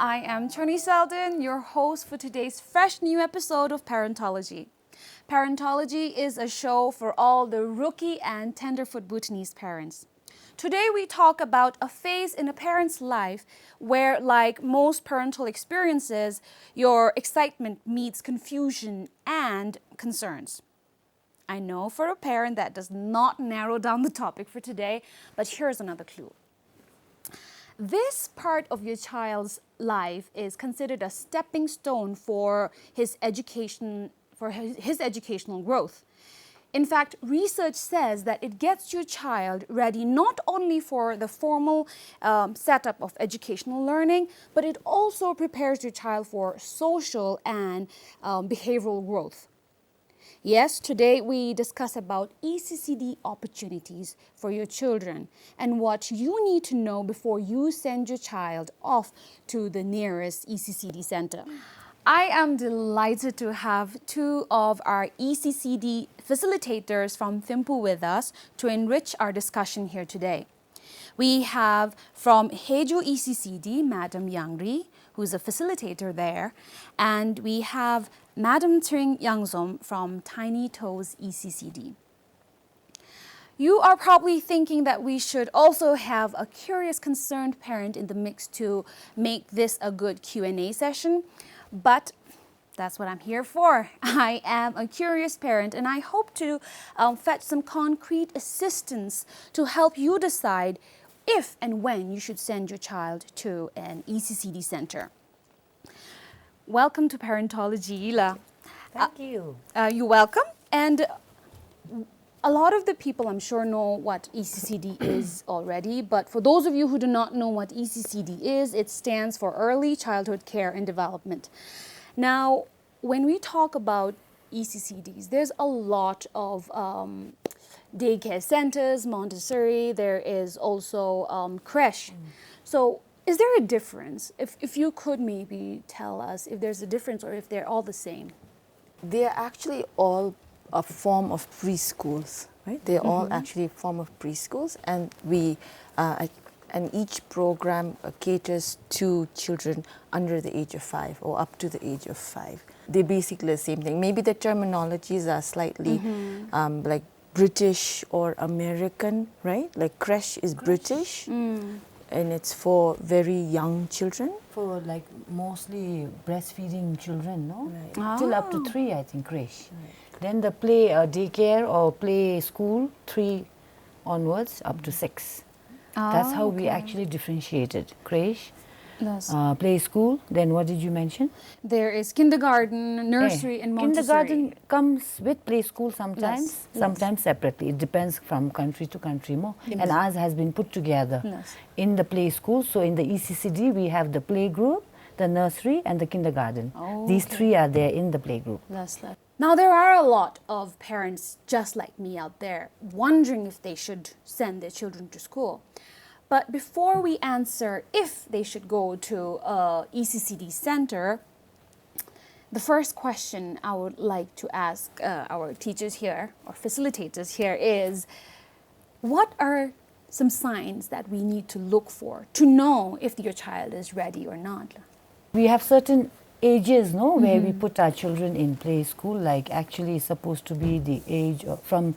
I am Tony Selden, your host for today's fresh new episode of Parentology. Parentology is a show for all the rookie and tenderfoot Bhutanese parents. Today we talk about a phase in a parent's life where, like most parental experiences, your excitement meets confusion and concerns. I know for a parent that does not narrow down the topic for today, but here's another clue. This part of your child's life is considered a stepping stone for his educational growth. In fact, research says that it gets your child ready not only for the formal setup of educational learning, but it also prepares your child for social and behavioral growth. Yes, today we discuss about ECCD opportunities for your children and what you need to know before you send your child off to the nearest ECCD center. I am delighted to have two of our ECCD facilitators from Thimphu with us to enrich our discussion here today. We have from Hejo ECCD, Madam Yangri, who's a facilitator there, and we have Madam Tring Yangzom from Tiny Toes ECCD. You are probably thinking that we should also have a curious, concerned parent in the mix to make this a good Q&A session, but that's what I'm here for. I am a curious parent and I hope to fetch some concrete assistance to help you decide if and when you should send your child to an ECCD center. Welcome to Parentology, Ila. Thank you. You're welcome. And a lot of the people, I'm sure, know what ECCD is already. But for those of you who do not know what ECCD is, it stands for Early Childhood Care and Development. Now, when we talk about ECCDs, there's a lot of daycare centers, Montessori, there is also creche. So is there a difference? If you could maybe tell us if there's a difference or if they're all the same. They are actually all a form of preschools, right? They're all actually a form of preschools, and and each program caters to children under the age of 5 or up to the age of 5. They're basically the same thing. Maybe the terminologies are slightly like British or American, right? Like creche is British, and it's for very young children. For like mostly breastfeeding children, no? Right. Till up to 3, I think, creche. Right. Then the play daycare or play school, 3 onwards, up to 6. That's how we actually differentiated. Creche, Yes. Play school, then what did you mention? There is kindergarten, nursery, and Montessori. Kindergarten comes with play school sometimes, sometimes separately. It depends from country to country more. Yes. And ours has been put together in the play school. So in the ECCD, we have the play group, the nursery, and the kindergarten. These 3 are there in the play group. Now, there are a lot of parents just like me out there wondering if they should send their children to school. But before we answer if they should go to a ECCD center, the first question I would like to ask our teachers here, or facilitators here, is what are some signs that we need to look for to know if your child is ready or not? We have certain ages, no, where we put our children in play school, like actually it's supposed to be the age of from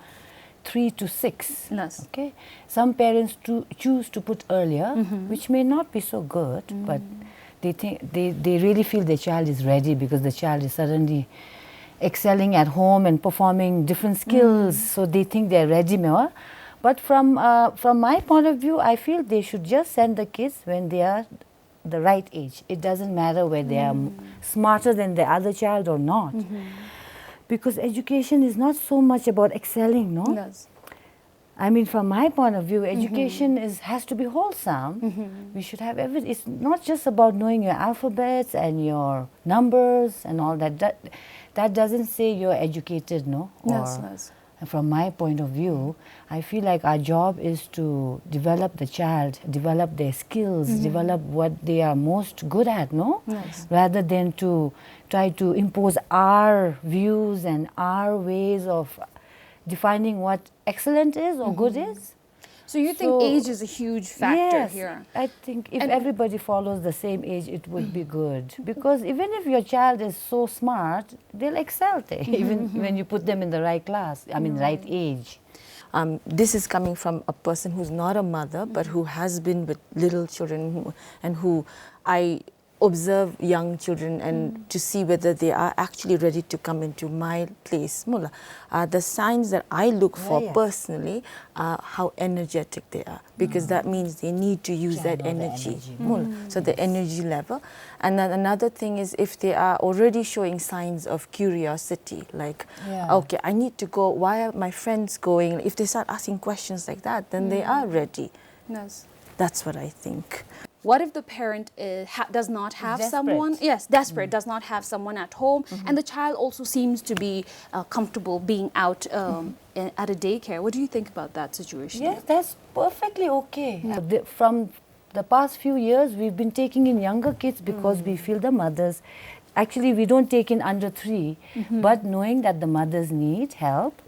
3 to 6. Yes. Okay, some parents choose to put earlier, which may not be so good, but they think they really feel their child is ready because the child is suddenly excelling at home and performing different skills, so they think they're ready more. But from my point of view, I feel they should just send the kids when they are the right age. It doesn't matter whether they are smarter than the other child or not. Because education is not so much about excelling, no? Yes. I mean, from my point of view, education has to be wholesome. We should have everything. It's not just about knowing your alphabets and your numbers and all that. That doesn't say you're educated, no? Yes. From my point of view, I feel like our job is to develop the child, develop their skills, develop what they are most good at, no? Yes. Rather than to try to impose our views and our ways of defining what excellent is or good is. So you think age is a huge factor here? I think if everybody follows the same age, it would be good. Because even if your child is so smart, they'll excel even when you put them in the right class, right age. This is coming from a person who's not a mother, but who has been with little children and who I observe young children and to see whether they are actually ready to come into my place. Mula, the signs that I look for personally are how energetic they are, because that means they need to use that energy. Mula. So the energy level. And then another thing is if they are already showing signs of curiosity, like, okay, I need to go, why are my friends going? If they start asking questions like that, then they are ready. Yes. That's what I think. What if the parent does not have someone? Yes, desperate, does not have someone at home, and the child also seems to be comfortable being out at a daycare. What do you think about that situation? Yes, that's perfectly okay. From the past few years, we've been taking in younger kids because we feel the mothers. Actually, we don't take in under 3, but knowing that the mothers need help.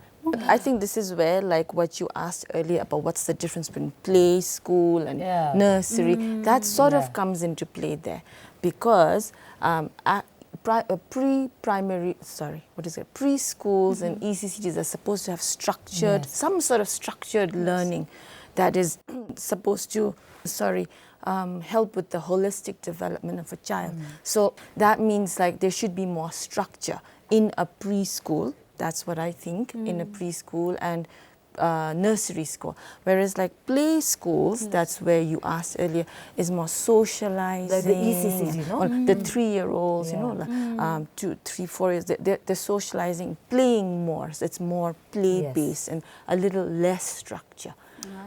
I think this is where, like what you asked earlier about what's the difference between play, school and nursery, that sort of comes into play there, because preschools and ECCDs are supposed to have structured, some sort of structured learning that is supposed to, help with the holistic development of a child. So that means like there should be more structure in a preschool. That's what I think, in a preschool and nursery school. Whereas like play schools, that's where you asked earlier, is more socializing. Like the ECCD, no? The 3-year-olds, you know, 2, 3, 4 years, they're socializing, playing more. So it's more play-based and a little less structure.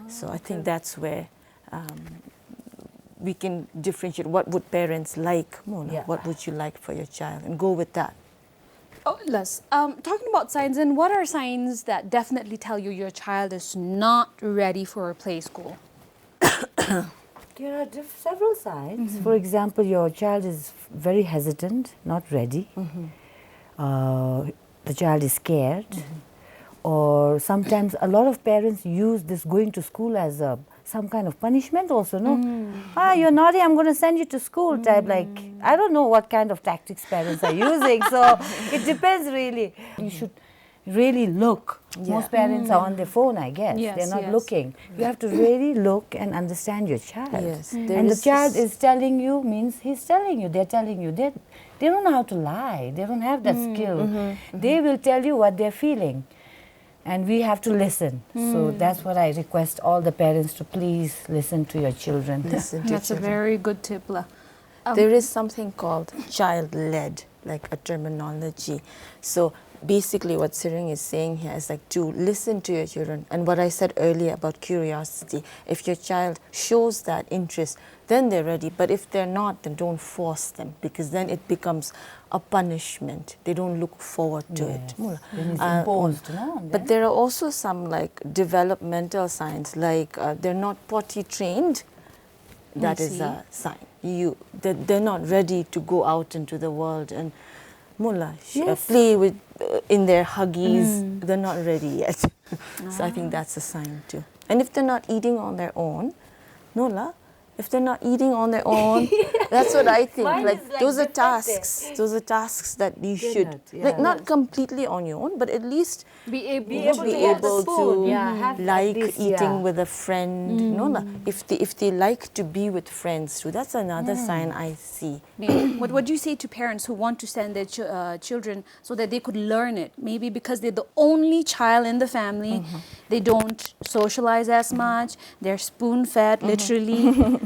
So I think that's where we can differentiate what would parents like, Mona, what would you like for your child, and go with that. Oh, Les, talking about signs, and what are signs that definitely tell you your child is not ready for a play school? There are several signs. For example, your child is very hesitant, not ready. The child is scared. Or sometimes a lot of parents use this going to school as some kind of punishment also, no? You're naughty, I'm going to send you to school type. Like, I don't know what kind of tactics parents are using. So it depends really. You should really look. Most parents are on their phone, I guess. They're not looking. You have to really look and understand your child. And the child is telling you means he's telling you. They're telling you. They don't know how to lie. They don't have that skill. They will tell you what they're feeling. And we have to listen. So that's what I request all the parents to please listen to your children. That's a very good tip. There is something called child-led, like a terminology. So basically what Siring is saying here is like to listen to your children. And what I said earlier about curiosity, if your child shows that interest, then they're ready. But if they're not, then don't force them, because then it becomes a punishment. They don't look forward to it. Then it's imposed, But there are also some like developmental signs, like they're not potty trained. That is a sign. They're not ready to go out into the world and play with in their huggies. They're not ready yet. So I think that's a sign too. And if they're not eating on their own, if they're not eating on their own, that's what I think. Like those are tasks. Those are tasks that you should, like not completely on your own, but at least be able to like eating with a friend. If they like to be with friends too, that's another sign I see. What would you say to parents who want to send their children so that they could learn it? Maybe because they're the only child in the family, they don't socialize as much, they're spoon-fed, literally.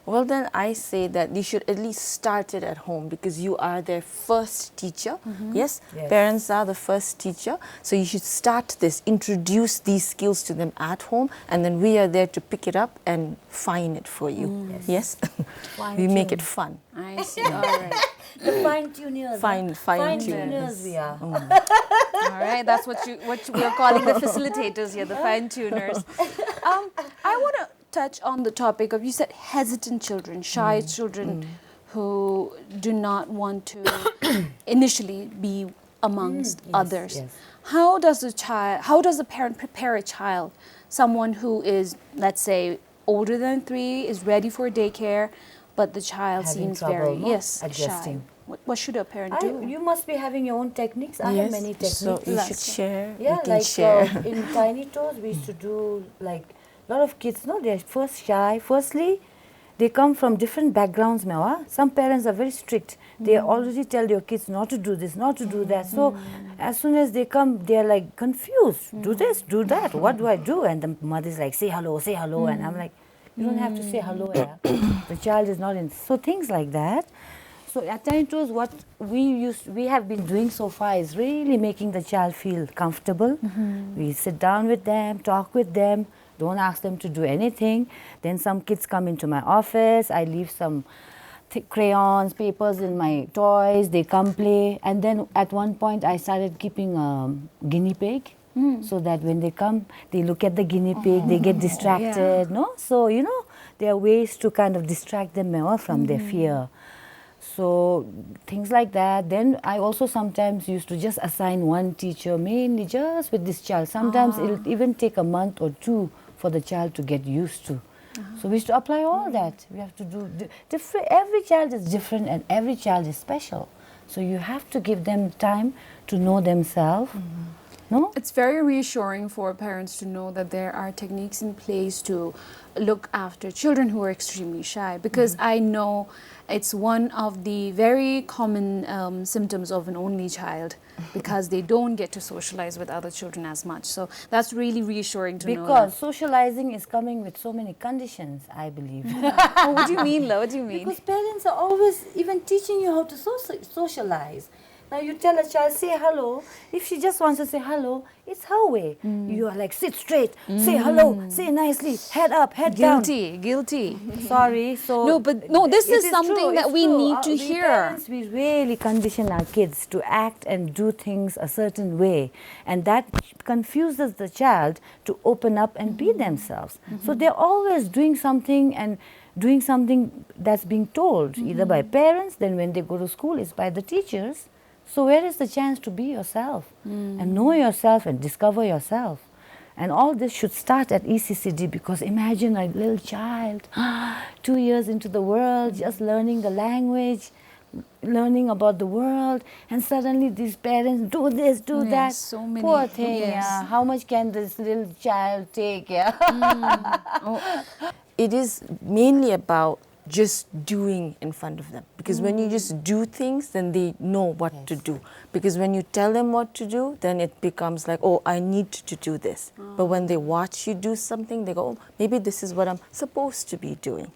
Well, then I say that you should at least start it at home, because you are their first teacher. Yes, parents are the first teacher. So you should start this, introduce these skills to them at home, and then we are there to pick it up and fine it for you. Yes, we make it fun. I see. All right. The fine-tuners. Fine-tuners we are. All right, that's what we are calling the facilitators here, the fine-tuners. I want to touch on the topic of, you said hesitant children, shy children who do not want to initially be amongst others. How does a parent prepare a child someone who is, let's say, older than 3 is ready for daycare, but the child Having seems trouble, very, no? yes, shy. Adjusting. What should a parent do? You must be having your own techniques. I have many techniques. So you should Let's- share. Yeah, we can like share. in Tiny Toes, we used to do like a lot of kids. No, they're first shy. Firstly, they come from different backgrounds. Mewa. Some parents are very strict. They already tell your kids not to do this, not to do that. So as soon as they come, they're like confused. Do this, do that. What do I do? And the mother's like, say hello, and I'm like, you don't have to say hello. Yeah. The child is not in. So things like that. So at Tiny Toes, what we have been doing so far is really making the child feel comfortable. We sit down with them, talk with them, don't ask them to do anything. Then some kids come into my office, I leave some crayons, papers in my toys, they come play. And then at one point I started keeping a guinea pig. So that when they come, they look at the guinea pig, they get distracted, no? So, you know, there are ways to kind of distract them more from their fear. So things like that. Then I also sometimes used to just assign one teacher mainly just with this child. Sometimes it'll even take a month or 2 for the child to get used to. So we used to apply all that. We have to do different. Every child is different and every child is special. So you have to give them time to know themselves. No? It's very reassuring for parents to know that there are techniques in place to look after children who are extremely shy, because I know it's one of the very common symptoms of an only child, because they don't get to socialize with other children as much. So that's really reassuring to know. Because socializing is coming with so many conditions, I believe. Oh, what do you mean, Lo? What do you mean? Because parents are always even teaching you how to socialize. Now you tell a child, say hello. If she just wants to say hello, it's her way. You are like, sit straight, say hello, say nicely, head up, head down. Guilty. Sorry. So No, but no, this it is something true, that it's we true. need to We hear. Parents, we really condition our kids to act and do things a certain way, and that confuses the child to open up and be themselves. So they're always doing something and doing something that's being told, either by parents, then when they go to school, it's by the teachers. So where is the chance to be yourself and know yourself and discover yourself? And all this should start at ECCD, because imagine a little child, 2 years into the world, just learning the language, learning about the world, and suddenly these parents do this, do that. So many. Poor thing, Yes. yeah. How much can this little child take, yeah? It is mainly about just doing in front of them, because when you just do things, then they know what to do. Because when you tell them what to do, then it becomes like, oh, I need to do this. But when they watch you do something, they go, oh, maybe this is what I'm supposed to be doing.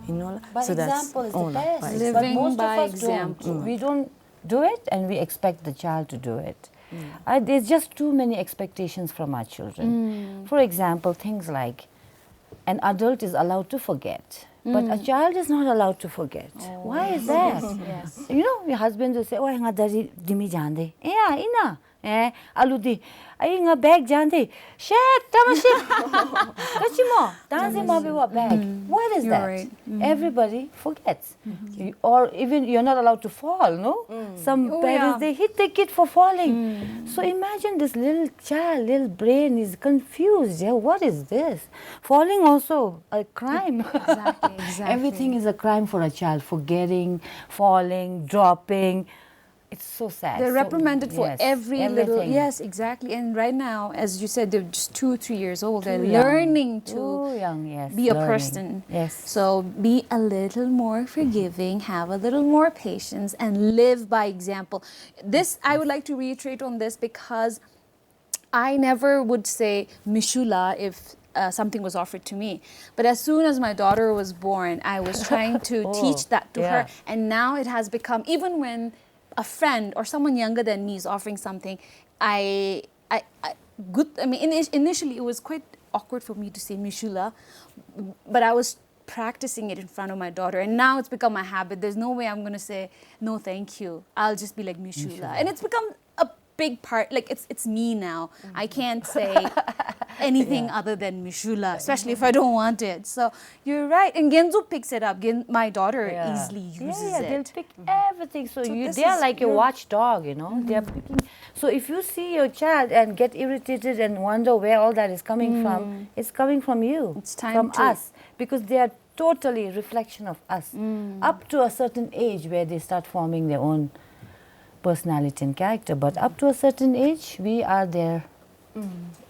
You know, By so example is the not best. by Living But most by of us example. don't. We don't do it, and we expect the child to do it. There's just too many expectations from our children. For example, things like an adult is allowed to forget, but a child is not allowed to forget. Why is that? Yes. You know, your husband will say, "Oh, nga dari dimi jande." Yeah, ina. Aludi, ay nga bag jande. Shit, tamashit. Kachimo, danse mabiwa bag. What is You're that? right. Everybody forgets. Or even you're not allowed to fall, no? Some Oh, parents, yeah. they hit the kid for falling. So imagine this little child, little brain is confused. Yeah, what is this? Falling also a crime. Exactly. Everything is a crime for a child. Forgetting, falling, dropping. It's so sad. They're So- reprimanded for yes, every little. everything. Yes, exactly. And right now, as you said, they're just 2, 3 years old. They're Too young. learning to Too young, yes. be a learning. person. Yes. So be a little more forgiving, have a little more patience, and live by example. This, I would like to reiterate on this, because I never would say Mishula if something was offered to me. But as soon as my daughter was born, I was trying to teach that to her. yeah. And now it has become, even when a friend or someone younger than me is offering something, initially it was quite awkward for me to say Mishula, but I was practicing it in front of my daughter, and now it's become my habit. There's no way I'm going to say no thank you. I'll just be like Mishula. And it's become a big part, like it's me now. I can't say anything other than Mishula, especially if I don't want it. So you're right. And Genzo picks it up. My daughter easily uses They'll it. pick everything. So this they are is like your your- watchdog, you know. They are picking. So if you see your child and get irritated and wonder where all that is coming from, it's coming from you, It's time from to- us, because they are totally a reflection of us. Up to a certain age where they start forming their own personality and character, but up to a certain age, we are their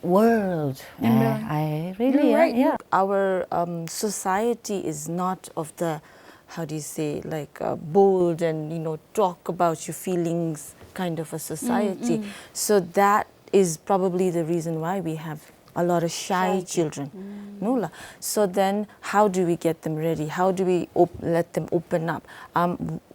world. I really, You're right. yeah. Our society is not of the, how do you say, like bold and, you know, talk about your feelings kind of a society. So that is probably the reason why we have a lot of shy children. Nola. So then how do we get them ready? How do we let them open up?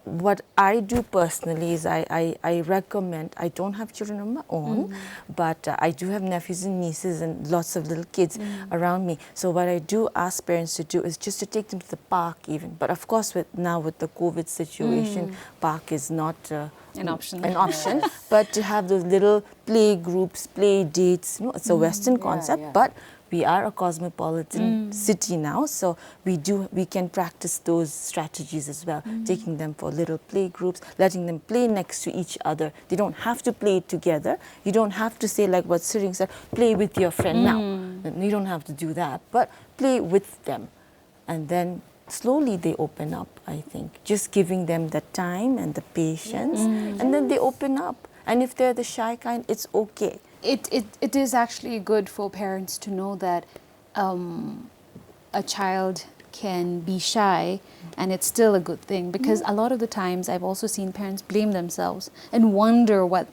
What I do personally is I recommend, I don't have children of my own, but I do have nephews and nieces and lots of little kids around me. So what I do ask parents to do is just to take them to the park even. But of course now with the COVID situation, park is not An option. an option, but to have those little play groups, play dates. You know, it's a Western concept, but we are a cosmopolitan city now, so we can practice those strategies as well. Taking them for little play groups, letting them play next to each other. They don't have to play together. You don't have to say like what Siring said, play with your friend now. You don't have to do that, but play with them, and then slowly they open up, I think. Just giving them the time and the patience, and then they open up. And if they're the shy kind, it's okay. It is actually good for parents to know that a child can be shy and it's still a good thing, because a lot of the times I've also seen parents blame themselves and wonder what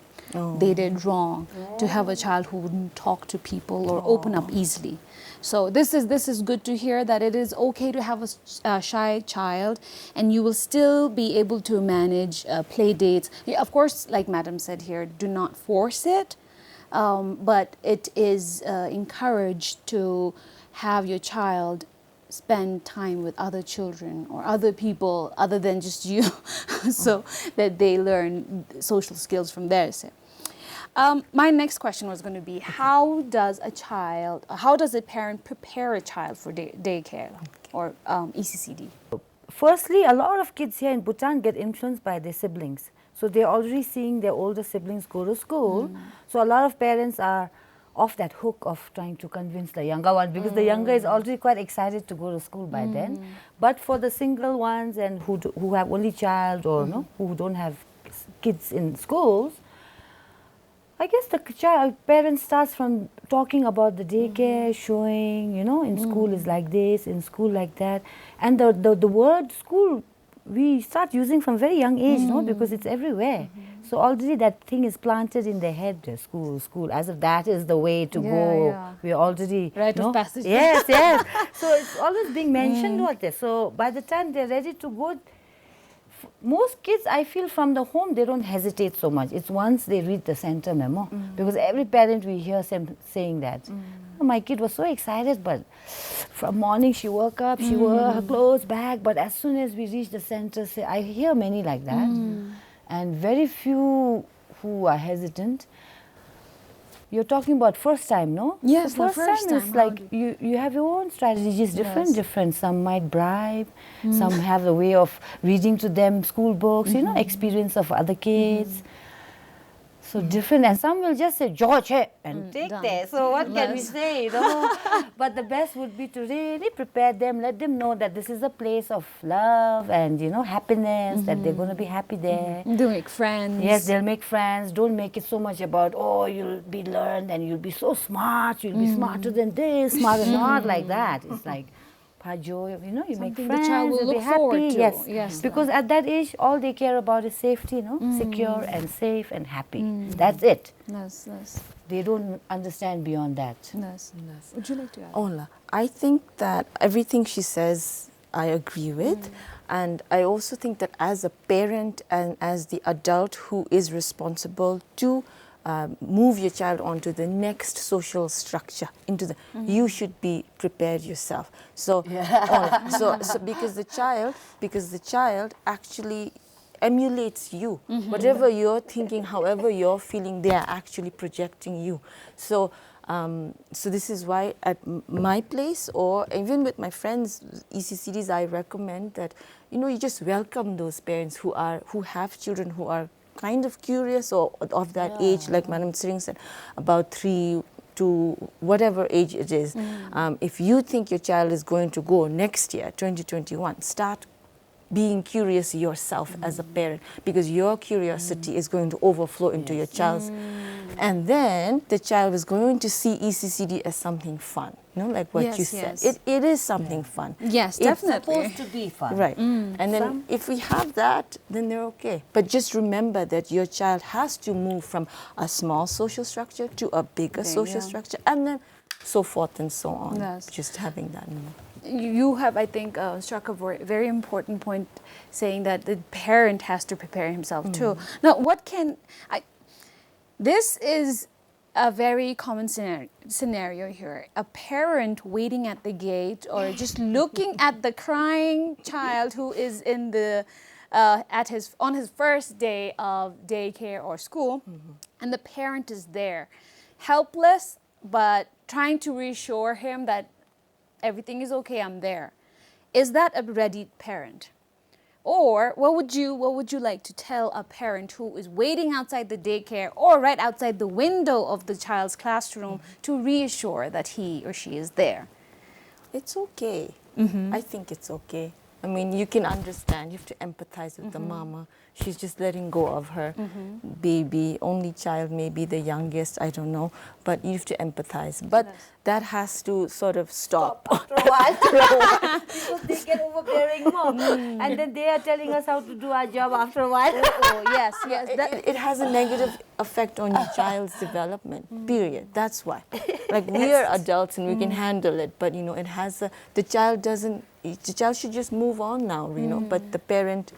they did wrong to have a child who wouldn't talk to people or open up easily. So this is good to hear, that it is okay to have a shy child, and you will still be able to manage play dates. Yeah, of course, like Madam said here, do not force it, but it is encouraged to have your child spend time with other children or other people other than just you, so that they learn social skills from there. So. My next question was going to be, how does a parent prepare a child for daycare or ECCD? Firstly, a lot of kids here in Bhutan get influenced by their siblings. So they're already seeing their older siblings go to school. So a lot of parents are off that hook of trying to convince the younger one, because the younger is already quite excited to go to school by then. But for the single ones and who have only child, or no, who don't have kids in schools, I guess the parent starts from talking about the daycare, showing, you know, in school is like this, in school like that. And the word school, we start using from very young age, no, because it's everywhere. So already that thing is planted in their head, school, as if that is the way to go. Yeah. We're already... Rite of passage. Yes, yes. So it's always being mentioned what there. So by the time they're ready to go, most kids, I feel, from the home, they don't hesitate so much. It's once they read the center memo, because every parent we hear saying that. Oh, my kid was so excited, but from morning she woke up, she wore her clothes back, but as soon as we reached the center, I hear many like that, and very few who are hesitant. You're talking about first time, no? Yes, the the first time is time, like you have your own strategies, different. Some might bribe, some have a way of reading to them school books, you know, experience of other kids. So different, and some will just say, George, hey, and take done. there. So what can we say, you know? But the best would be to really prepare them, let them know that this is a place of love and, you know, happiness, that they're going to be happy there. They'll make friends. Yes, they'll make friends. Don't make it so much about, oh, you'll be learned and you'll be so smart, you'll be smarter than this, smarter, not like that. It's like, Pajo, you know, you make Something friends, the child will you'll be look forward happy. to. Yes, because at that age, all they care about is safety, you know, secure and safe and happy. That's it. Yes. They don't understand beyond that. Yes. Would you like to add? Ola, I think that everything she says, I agree with. And I also think that as a parent and as the adult who is responsible to move your child onto the next social structure, into the, you should be prepared yourself. So, so because the child actually emulates you. Whatever you're thinking, however you're feeling, they are actually projecting you. So, so this is why at my place, or even with my friends, ECCDs, I recommend that, you know, you just welcome those parents who have children who are kind of curious or of that age, like Madam Singh said, about 3 to whatever age it is, if you think your child is going to go next year, 2021, start being curious yourself as a parent, because your curiosity is going to overflow into your child's, and then the child is going to see ECCD as something fun, you know, like what you said. It is something fun. Yes, It's definitely. supposed to be fun. Right. And then if we have that, then they're okay. But just remember that your child has to move from a small social structure to a bigger social structure, and then so forth and so on. Yes. Just having that in mind. You have, I think, struck a very important point, saying that the parent has to prepare himself too. Now, this is a very common scenario here. A parent waiting at the gate or just looking at the crying child who is in the on his first day of daycare or school, and the parent is there, helpless, but trying to reassure him that everything is okay, I'm there. Is that a ready parent? Or what would you like to tell a parent who is waiting outside the daycare or right outside the window of the child's classroom to reassure that he or she is there? It's okay. I think it's okay. I mean, you can understand. You have to empathize with the mama. She's just letting go of her baby, only child, maybe the youngest, I don't know. But you have to empathize. But that has to sort of stop. After a while. Because they get overbearing more. And then they are telling us how to do our job after a while. Yes. It has a negative effect on your child's development, period. That's why. Like, we are adults and we can handle it, but, you know, it has the child should just move on now, you know, but the parent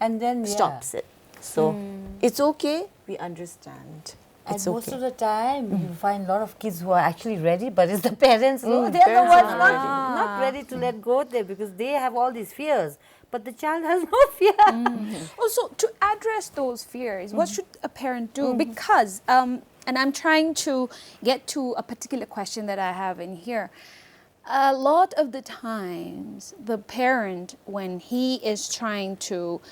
and then stops it. So it's okay, we understand. And It's most okay. of the time, you find a lot of kids who are actually ready, but it's the parents, no, they're the parents ones are not ready to let go there because they have all these fears. But the child has no fear. Also, to address those fears, what should a parent do? Because, and I'm trying to get to a particular question that I have in here. A lot of the times, the parent, when he is trying to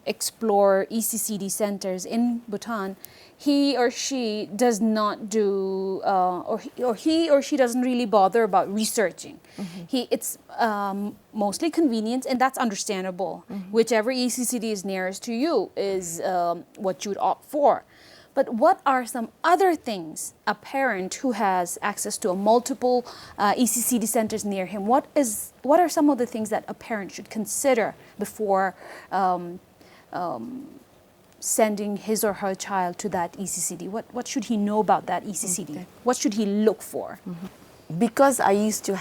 explore ECCD centers in Bhutan, he or she does not do, or he or she doesn't really bother about researching. It's mostly convenience, and that's understandable. Whichever ECCD is nearest to you is what you would opt for. But what are some other things a parent who has access to multiple ECCD centers near him, what are some of the things that a parent should consider before sending his or her child to that ECCD? What should he know about that ECCD? What should he look for? Because I used to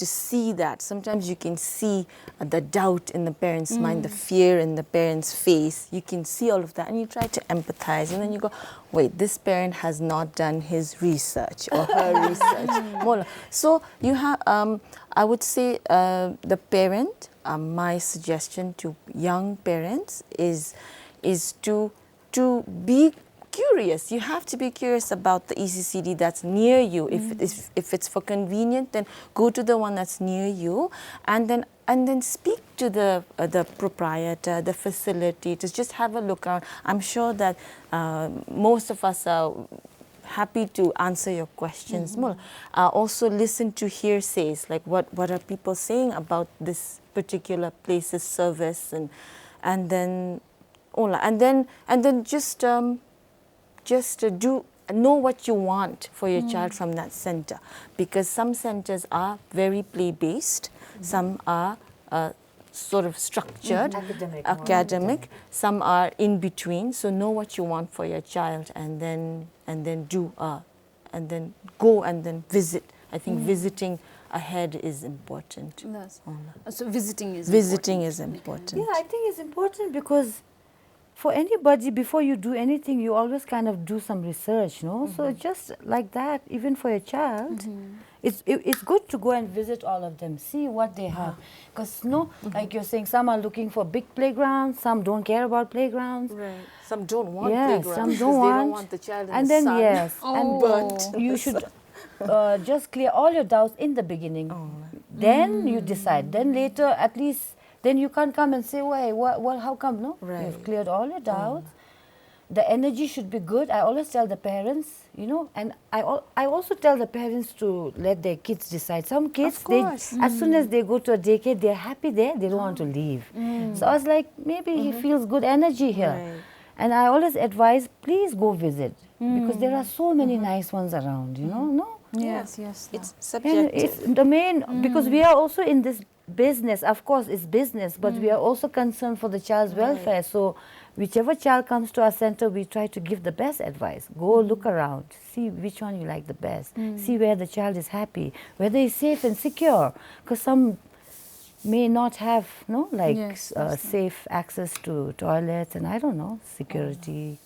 see that. Sometimes you can see the doubt in the parent's mind, the fear in the parent's face. You can see all of that, and you try to empathize. And then you go, wait, this parent has not done his research or her research. So you have, I would say, the parent. My suggestion to young parents is to be curious. You have to be curious about the ECCD that's near you. If it's for convenient, then go to the one that's near you, and then speak to the proprietor, the facilitators. Just have a look around. I'm sure that most of us are happy to answer your questions. Also listen to hearsays, like what are people saying about this particular place's service, and then just know what you want for your child from that center, because some centers are very play-based, some are sort of structured, academic, some are in between. So know what you want for your child, and then go and then visit. I think visiting ahead is important. Yes. So visiting is important. Yeah, I think it's important because for anybody, before you do anything, you always kind of do some research, no? So just like that, even for your child, it's good to go and visit all of them, see what they have. Because, like you're saying, some are looking for big playgrounds, some don't care about playgrounds. Right. Some don't want Yes, playgrounds some because don't they want. don't want the child in And the then, sun. yes, burnt. and you should just clear all your doubts in the beginning. Then you decide. Then later, at least then you can't come and say, wait, what, how come? No, Right. you've cleared all your doubts. The energy should be good. I always tell the parents, you know, and I also tell the parents to let their kids decide. Some kids, Of course. as soon as they go to a daycare, they're happy there, they don't want to leave. So I was like, maybe he feels good energy here. Right. And I always advise, please go visit, because there are so many nice ones around, you know, no? Yes, yes. It's And subjective. it's the main, because we are also in this business, of course it's business, but we are also concerned for the child's welfare. So whichever child comes to our center, we try to give the best advice. Go look around, see which one you like the best, see where the child is happy, whether he's safe and secure, because some may not have, no, like Yes, that's safe access to toilets and I don't know, security.